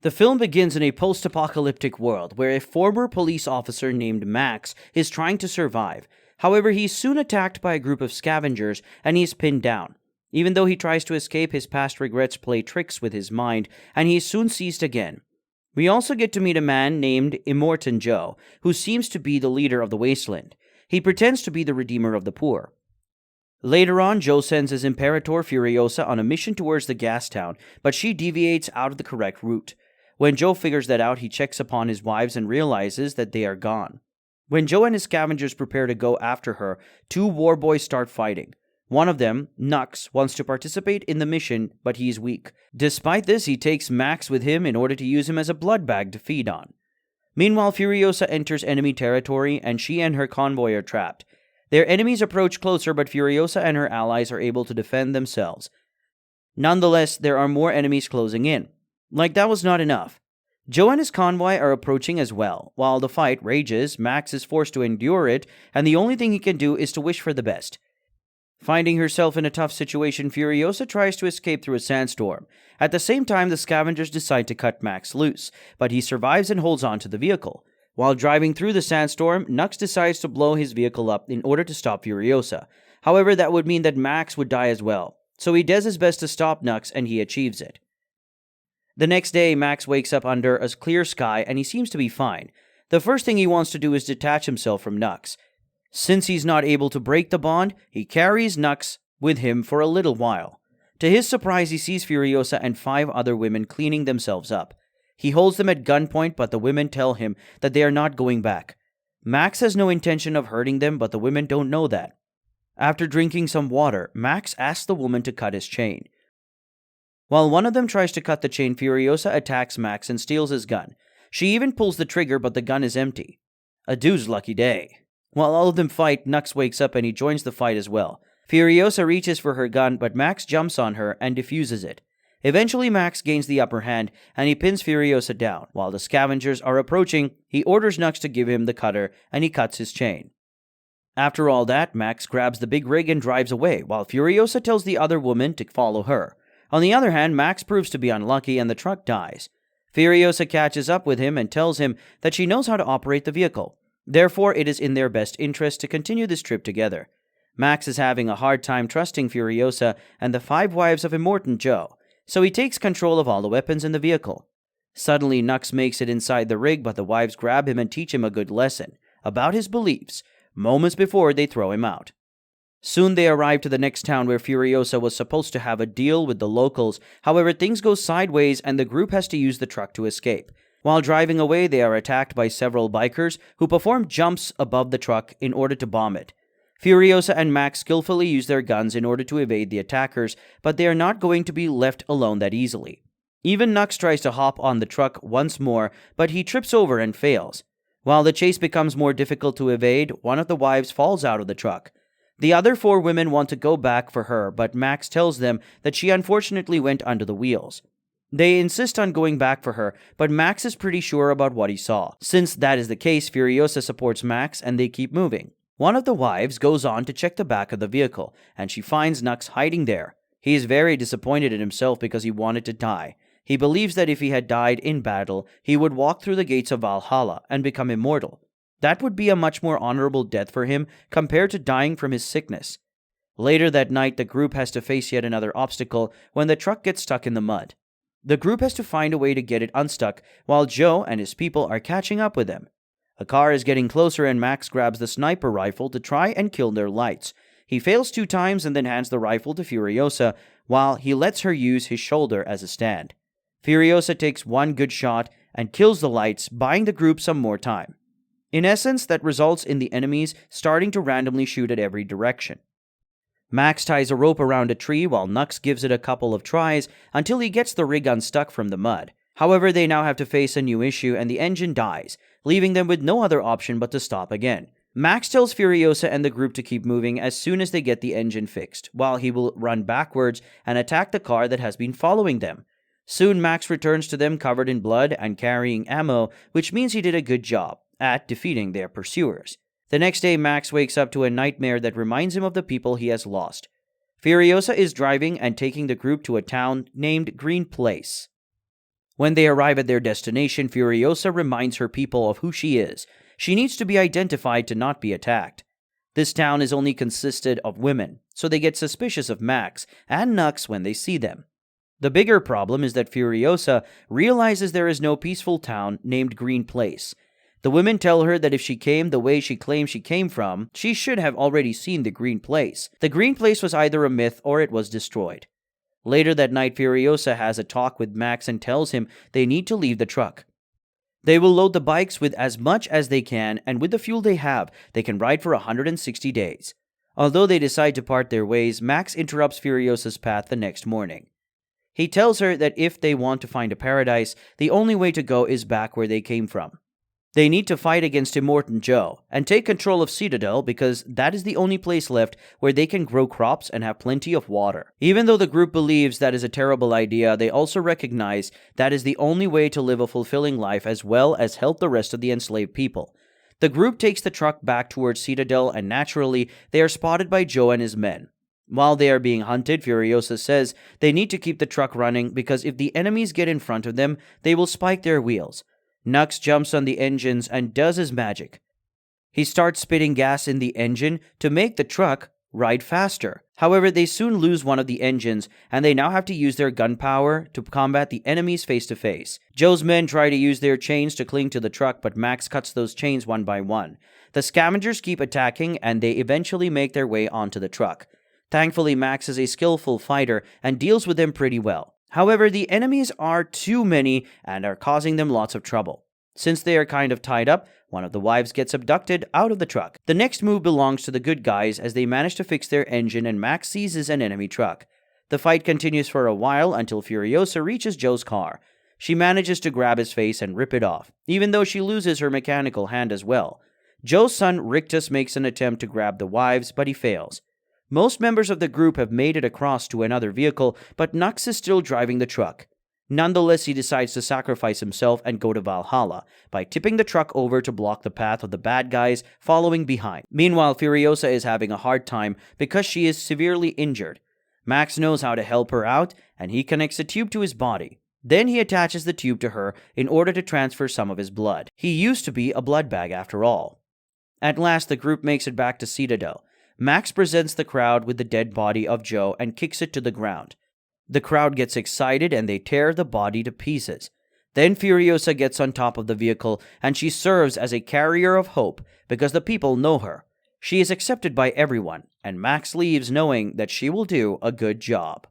The film begins in a post-apocalyptic world where a former police officer named Max is trying to survive. However, he's soon attacked by a group of scavengers and he's pinned down. Even though he tries to escape, his past regrets play tricks with his mind and he is soon seized again. We also get to meet a man named Immortan Joe, who seems to be the leader of the wasteland. He pretends to be the redeemer of the poor. Later on, Joe sends his Imperator Furiosa on a mission towards the gas town, but she deviates out of the correct route. When Joe figures that out, he checks upon his wives and realizes that they are gone. When Joe and his scavengers prepare to go after her, two war boys start fighting. One of them, Nux, wants to participate in the mission, but he's weak. Despite this, he takes Max with him in order to use him as a blood bag to feed on. Meanwhile, Furiosa enters enemy territory and she and her convoy are trapped. Their enemies approach closer, but Furiosa and her allies are able to defend themselves. Nonetheless, there are more enemies closing in. Like that was not enough. Joe and his convoy are approaching as well. While the fight rages, Max is forced to endure it, and the only thing he can do is to wish for the best. Finding herself in a tough situation, Furiosa tries to escape through a sandstorm. At the same time, the scavengers decide to cut Max loose, but he survives and holds on to the vehicle. While driving through the sandstorm, Nux decides to blow his vehicle up in order to stop Furiosa. However, that would mean that Max would die as well. So he does his best to stop Nux and he achieves it. The next day, Max wakes up under a clear sky and he seems to be fine. The first thing he wants to do is detach himself from Nux. Since he's not able to break the bond, he carries Nux with him for a little while. To his surprise, he sees Furiosa and 5 other women cleaning themselves up. He holds them at gunpoint, but the women tell him that they are not going back. Max has no intention of hurting them, but the women don't know that. After drinking some water, Max asks the woman to cut his chain. While one of them tries to cut the chain, Furiosa attacks Max and steals his gun. She even pulls the trigger, but the gun is empty. A dude's lucky day. While all of them fight, Nux wakes up and he joins the fight as well. Furiosa reaches for her gun, but Max jumps on her and defuses it. Eventually, Max gains the upper hand and he pins Furiosa down. While the scavengers are approaching, he orders Nux to give him the cutter and he cuts his chain. After all that, Max grabs the big rig and drives away, while Furiosa tells the other woman to follow her. On the other hand, Max proves to be unlucky and the truck dies. Furiosa catches up with him and tells him that she knows how to operate the vehicle. Therefore, it is in their best interest to continue this trip together. Max is having a hard time trusting Furiosa and the 5 wives of Immortan Joe, so he takes control of all the weapons in the vehicle. Suddenly, Nux makes it inside the rig, but the wives grab him and teach him a good lesson about his beliefs, moments before they throw him out. Soon they arrive to the next town where Furiosa was supposed to have a deal with the locals. However, things go sideways and the group has to use the truck to escape. While driving away, they are attacked by several bikers who perform jumps above the truck in order to bomb it. Furiosa and Max skillfully use their guns in order to evade the attackers, but they are not going to be left alone that easily. Even Nux tries to hop on the truck once more, but he trips over and fails. While the chase becomes more difficult to evade, one of the wives falls out of the truck. The other 4 women want to go back for her, but Max tells them that she unfortunately went under the wheels. They insist on going back for her, but Max is pretty sure about what he saw. Since that is the case, Furiosa supports Max and they keep moving. One of the wives goes on to check the back of the vehicle, and she finds Nux hiding there. He is very disappointed in himself because he wanted to die. He believes that if he had died in battle, he would walk through the gates of Valhalla and become immortal. That would be a much more honorable death for him compared to dying from his sickness. Later that night, the group has to face yet another obstacle when the truck gets stuck in the mud. The group has to find a way to get it unstuck while Joe and his people are catching up with them. A car is getting closer and Max grabs the sniper rifle to try and kill their lights. He fails 2 times and then hands the rifle to Furiosa while he lets her use his shoulder as a stand. Furiosa takes 1 good shot and kills the lights, buying the group some more time. In essence, that results in the enemies starting to randomly shoot at every direction. Max ties a rope around a tree while Nux gives it a couple of tries until he gets the rig unstuck from the mud. However, they now have to face a new issue and the engine dies, leaving them with no other option but to stop again. Max tells Furiosa and the group to keep moving as soon as they get the engine fixed, while he will run backwards and attack the car that has been following them. Soon Max returns to them covered in blood and carrying ammo, which means he did a good job at defeating their pursuers. The next day, Max wakes up to a nightmare that reminds him of the people he has lost. Furiosa is driving and taking the group to a town named Green Place. When they arrive at their destination, Furiosa reminds her people of who she is. She needs to be identified to not be attacked. This town is only consisted of women, so they get suspicious of Max and Nux when they see them. The bigger problem is that Furiosa realizes there is no peaceful town named Green Place. The women tell her that if she came the way she claims she came from, she should have already seen the Green Place. The Green Place was either a myth or it was destroyed. Later that night, Furiosa has a talk with Max and tells him they need to leave the truck. They will load the bikes with as much as they can, and with the fuel they have, they can ride for 160 days. Although they decide to part their ways, Max interrupts Furiosa's path the next morning. He tells her that if they want to find a paradise, the only way to go is back where they came from. They need to fight against Immortan Joe and take control of Citadel because that is the only place left where they can grow crops and have plenty of water. Even though the group believes that is a terrible idea, they also recognize that is the only way to live a fulfilling life as well as help the rest of the enslaved people. The group takes the truck back towards Citadel, and naturally, they are spotted by Joe and his men. While they are being hunted, Furiosa says they need to keep the truck running because if the enemies get in front of them, they will spike their wheels. Nux jumps on the engines and does his magic. He starts spitting gas in the engine to make the truck ride faster. However, they soon lose one of the engines, and they now have to use their gunpowder to combat the enemies face to face. Joe's men try to use their chains to cling to the truck, but Max cuts those chains one by one. The scavengers keep attacking, and they eventually make their way onto the truck. Thankfully, Max is a skillful fighter and deals with them pretty well. However, the enemies are too many and are causing them lots of trouble. Since they are kind of tied up, one of the wives gets abducted out of the truck. The next move belongs to the good guys as they manage to fix their engine and Max seizes an enemy truck. The fight continues for a while until Furiosa reaches Joe's car. She manages to grab his face and rip it off, even though she loses her mechanical hand as well. Joe's son Rictus makes an attempt to grab the wives, but he fails. Most members of the group have made it across to another vehicle, but Nux is still driving the truck. Nonetheless, he decides to sacrifice himself and go to Valhalla by tipping the truck over to block the path of the bad guys following behind. Meanwhile, Furiosa is having a hard time because she is severely injured. Max knows how to help her out, and he connects a tube to his body. Then he attaches the tube to her in order to transfer some of his blood. He used to be a blood bag after all. At last, the group makes it back to Citadel. Max presents the crowd with the dead body of Joe and kicks it to the ground. The crowd gets excited and they tear the body to pieces. Then Furiosa gets on top of the vehicle and she serves as a carrier of hope because the people know her. She is accepted by everyone, and Max leaves knowing that she will do a good job.